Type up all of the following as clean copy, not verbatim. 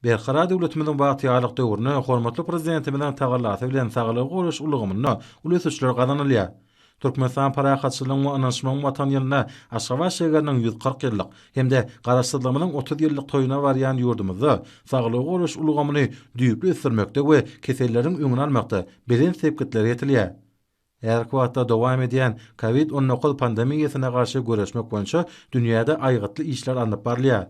Berkara döwletimiziň bagtyalyk döwrüne hormatly prezidentimizden tagallasy bilen saglyk goluş ulugymyny ulüsüşler gazanylýar. Türkmenistan parahatçylygyň we anlaşmagyň watan ýylyna Aşgabat şeheriniň 140 ýyllyk hemde garaşdyrlygymyň 30 ýyllyk toýuna barýan ýurdumyzda saglyk goluş ulugymyny düýpli ösdürmekde we keselleriň öňüni almakda bilen sepkitler ýetilýär. Erkwatda dowam edýän COVID-19 pandemiýasyna garşy göreşmek boýunça dünýäde aýgytly işler alınıp barylýar.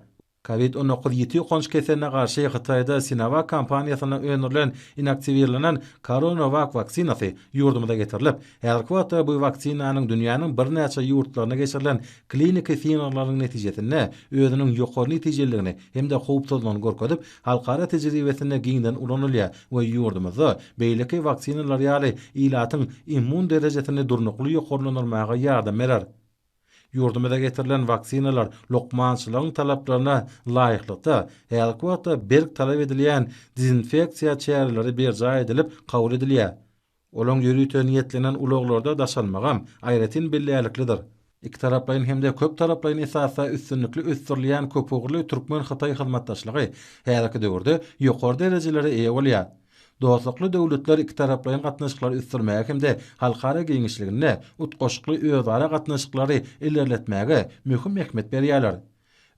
COVID-19 ýeti gonş keseline garşy Hytaýda Sinovac kampaniýasyna öňürlen inaktiwirlenen Coronavac vaksinasy ýurdumyza getirilip, Erkwatda bu vaksinanyň dünýäniň bir näçe ýurtlaryna geçirilen klinik sinaglaryň netijesinde özüniň ýokary netijeligini hemde howpsuzlygyny görkezip, halkara tejribesine giňden ulanylýar we ýurdumyzda beýleki vaksinalar ýaly ilatyň immun derejesini durnukly ýokarlandyrmaga ýardam berer. Ýurdumyza getirilen vaksinalar lokmançylygyň talaplaryna laýyklykda, Erkwatda berk talap edilýän dezinfeksiýa çäreleri berja edilip kabul edilýär. Olaň ýürüten niýetlenen uluglarda daşanmagam aýratyn belläliklidir. İki taraplayın hemde köp taraplayın esasa üstünlükli ösdürilýän köpügli Türkmen Hytaý hyzmatdaşlygy her iki döwürde ýokary derejelere eýe bolýar. Dostlukly döwletler iki taraplayın gatnaşyklary üstürmäge hemde halkara giňişligine, utgoşukly özara gatnaşyklary ilerletmäge möhüm ähmiýet berýärler.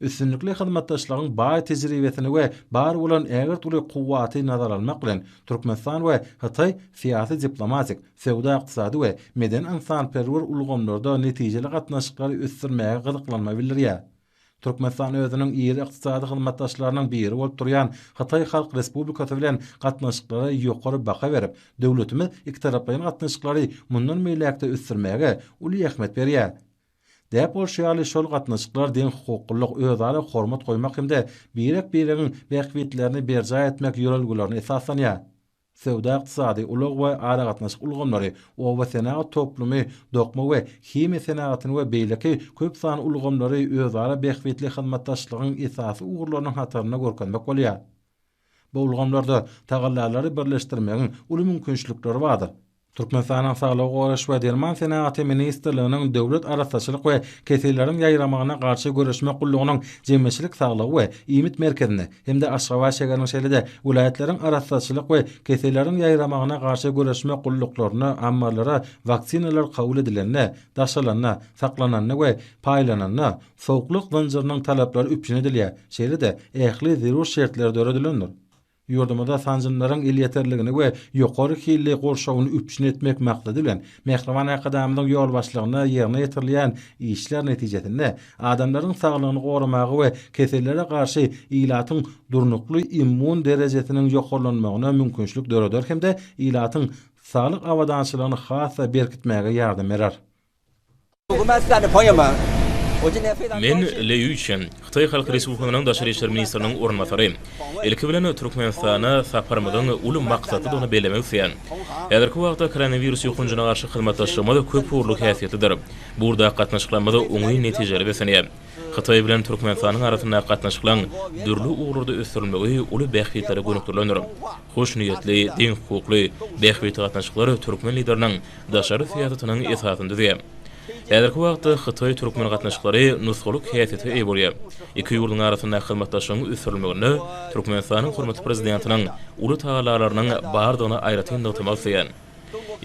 Üstünlükli hyzmatdaşlygyň baý tejribesini we bar bolan äger türlü kuwwaty nazar almak bilen Türkmenistan we Hytaý syýasy diplomatik, sewda ykdysady we meden insanperwer ulgamlarda netijeli gatnaşyklary üstürmäge gyzyklanma bildirýär. Türkmenistan özüniň ýeri ykdysady hyzmatdaşlarynyň biri bolup durýan Hytaý Halk Respublikasy bilen gatnaşyklara ýokary baha berip, döwletimiz iki taraplaryň gatnaşyklary mundan meýlekde üstürmäge uly ähmiýet berýär. Däp bolşýaly şol gatnaşyklar den hukuklyk özara hormat goýmak hemde birek-biregiň bähwitlerini berja etmek ýörelgülerini esaslanýar. Sewda ykdysady ulug we ara gatnaşyk ulgamlary owa senagat toplumy dokma we hime senagatyny we beýleki köp san ulgamlary özara bähwitli hyzmatdaşlygyň esasy ugurlarynyň hataryna görkezmek bolýar. Bu ulgamlarda tagallalary birleşdirmegiň uly mümkinçilikleri bardyr. Türkmenistanyň Saglyk goýuş we derman senagaty ministrliginiň döwlet araççylyk we keselleriň ýaýramagyna garşy göreşme gullugynyň jemgyçilik saglygy we iýmit merkezine hemde Aşgabat şeheriniň şeýlede welaýatleriň araççylyk we keselleriň ýaýramagyna garşy göreşme gulluklaryny ammarlara vaksinalar kabul edilenine, daşalanana, saklananyna we paýlananyna sowuklyk zynjyrynyň talaplary üpjün edilýär. Şeýlede ähli zerur şertler döredilendir. Ýurdumyzda sanjynlaryň il ýeterligini we ýokary hilli gorşawyny üpjün etmek maksady bilen Mehriban Akademiyanyň ýol başlygyna ýerine ýetirilýän işler netijesinde adamlaryň saglygyny goramagy we kesellere garşy ilatyň durnukly immun derejesiniň ýokarlanmagyna mümkinçilik döreder hemde ilatyň saglyk awadançylygyny hassa berkitmäge ýardam berer. Men Leyüşen, Hytaý Halk Respublikasynyň daşary işler ministriniň ornatary. Ilki bilen Türkmenistana saparmydyň uly maksady da onu bellemek isleýän. Häzirki wagtda koronavirus ýokunjyna garşy hyzmatdaşlygymyz köp uğurly häsiýetlidir. Burda gatnaşyklanmada oňy netijeler besenýär. Hytaý bilen Türkmenistanyň arasynda gatnaşyklanan dürli uğurlarda ösdürilmegi uly bähwitleri gönükdirlendir. Hoş niýetli, din hukukly bähwit gatnaşyklary türkmen lideriniň daşary syýasatynyň esasyny düzýär. Häzirki wagtda Hytaý türkmen gatnaşyklary nusgalyk häsiýete eýe bolýar. Iki ýurduň arasynda hyzmatdaşlygyň üstürilmegine Türkmenistanyň hormatly prezidentiniň uly taýlalarynyň bardygyny aýratyn ýytmak isleýän.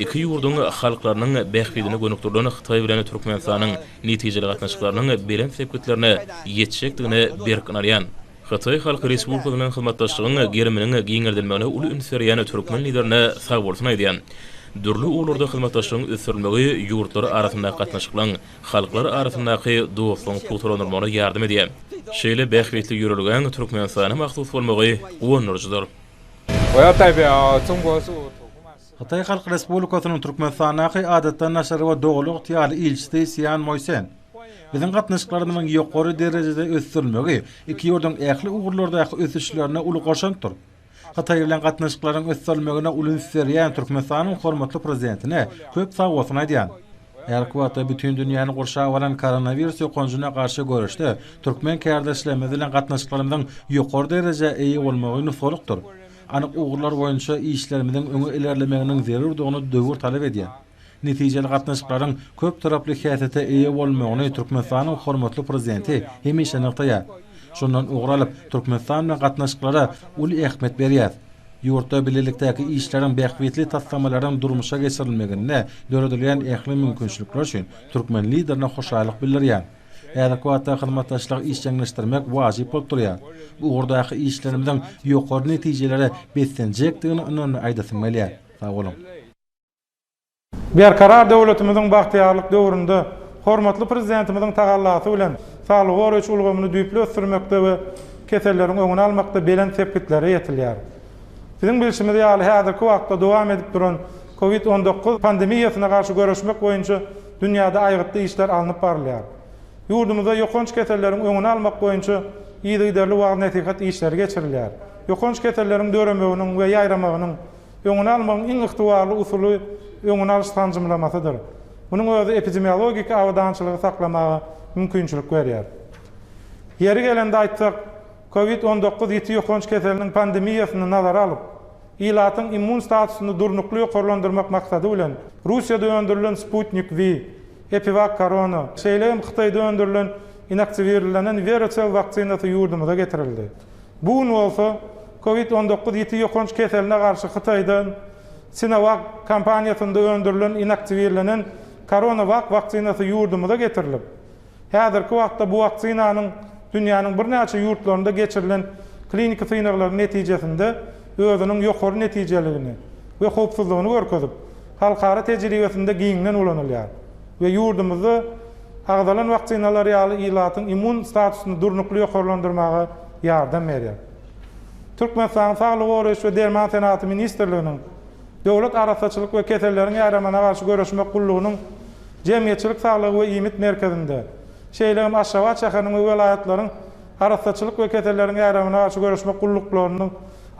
Iki ýurduň halklarynyň bähwitini gönükdirlen Hytaý bilen Türkmenistanyň netijeli gatnaşyklarynyň beren sepkitlerine ýetişekdigine berkinarýan. Hytaý Halk Respublikasynyň hyzmatdaşlygyň geriminiň giňerdelmegine uly üns berýän türkmen liderine sag bolsun aýdýan. Dürli uğurlarda hyzmatdaşlygyň ösdürilmegi ýurtlar arasynda gatnaşyklanan halklar arasyndaky dostlugyň tutulanmagyna ýardam edýär. Şeýle bähwitli ýürelgen Türkmenistana mahsus bolmagy onurjydyr. Hytaý Halk Respublikasynyň Türkmenistanaky adatdan naşary we doguluk ýaly ilçisi Siýan Moýsen. Biziň gatnaşyklarynyň ýokary derejede ösdürilmegi iki ýurduň ähli ugurlardaky ösüşlerine uly garşandyr. Hytaý bilen gatnaşyklaryň ösdürilmegine uly berýän Türkmenistanyň hormatly prezidentine köp sag bolsun aýdýan. Erkwatda bütün dünýäni gorşap alan koronavirus ýokunjyna garşy görüşde türkmen kärdeşlerimiz bilen gatnaşyklarynyň ýokary dereje eýe bolmagy nusulukdyr. Anyk ugurlar boýunça işlerimiziň öňe ilerlemeginiň zerurdygyny döwür talap edýär. Netijeli gatnaşyklaryň köp taraply häsiýete eýe bolmagyny Türkmenistanyň hormatly prezidenti hemişe nykdaýar. Şondan uğralyp Türkmenistan bilen gatnaşyklara uly ähmet berýär. Ýurtda bilelikdäki işleriň bähwetli taslamalaryň durmuşa geçirilmegine döredilýän ähli mümkinçilikler üçin türkmen liderine hoşalyk bildirýär. Adekwaty hyzmatdaşlyk işçiňleşdirmek wajyp bolup durýar. Bu urdaky işlerimizden ýokary netijelere beslenjekdigini öňüne aýdasym gelýär. Sag bolun. Berkarar döwletimiziň bagtyarlyk döwründe hormatly prezidentimiziň tagallasy bilen saglyk goraç ulgamyny düýpli ösdürmekde we keselleriň öňüne almakda belen tepkitlere ýetilýär. Bizim bilişimizde ýaly häzirki wagtda dowam edip duran COVID-19 pandemiýasyna garşy görüşmek boýunça dünýäde aýgytly işler alınıp barylýar. Ýurdumyzda ýokanç keselleriň öňüne almak boýunça ýygy-ýyly wagt netihat işleri geçirilýär. Ýokanç keselleriň döremeginiň we ýaýramagynyň öňüne almagyň iň ygtybarly usuly öňüne alyş tanjymlamasydyr. Bunyň özü epidemiologik awdançylygy saklamaga mümkinçilik berýär. Ýeri gelende aýtsak, COVID-19 ýeti ýokanç keseliniň pandemiýasyny nazara alyp, ilatyň immun statusyny durnukly ýokarlandyrmak maksady bilen Russiýada öndürilen Sputnik V, Epivac Corona, şeýlem Hytaýda öndürilen inaktiwlenen virusal vaksinasy ýurdumyza getirildi. Bu bolsa COVID-19 ýeti ýokanç keseline garşy Hytaýdan Sinovac kampaniýasynda öndürilen inaktiwlenen Coronavac vaksinasy ýurdumyza getirilip, häzirki wagtda bu vaksinanyň dünýäniň bir näçe ýurtlarynda geçirilen klinik synaglaryň netijesinde özüniň ýokary netijeligini we howpsuzlygyny görkezip, halkara tejribesinde giňden ulanylýar we ýurdumyzda agdalan vaksinalary ýaly ilatyň immun statusyny durnukly ýokarlandyrmaga ýardam berýär. Türkmenistan Saglyk goraç we derman senaty ministrliginiň döwlet arasaçylyk we keselleriň ýaramana garşy görüşmek gullugynyň jemgyýetçilik saglygy we iýmit merkezinde şeýlem Aşgabat şäheriniň we welaýatlaryň arasaçylyk we keselleriň ýaramana garşy görüşmek gulluklarynyň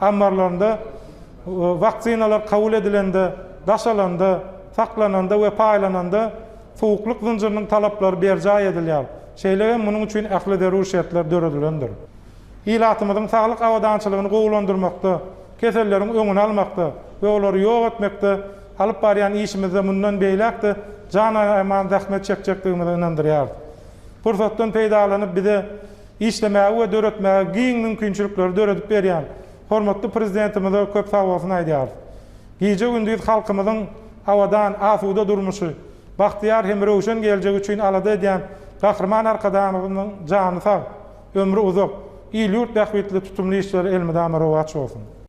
ammarlarynda vaksinalar kabul edilende, daşalanda, saklananda we paýlananda sowukluk zynjyrynyň talaplary berja edilýär. Şeýlem munyň üçin ähli deruşetler döredilendir. Ýylatymyzyň saglyk awdançylygyny gowlandyrmakda, keselleriň öňüne almakda we olary ýok etmekde alyp barýan işimizde mundan beýlekde jana eman zähmet çekjekdigimizi inandyrýar. Fursatdan peýdalanyp bize işlemäge we döretmäge giň mümkinçilikleri döredip berýän hormatly prezidentimize köp sag bolsun aýdýar. Gije gündüz halkymyzyň awadan asuda durmuşy, bahtiýar hem rowşan geljegi üçin alada edýän gahrman arkadaşymyzyň jany sag, ömrü uzak, ýurt bähwetli tutumly işleri elmide amara bolsun.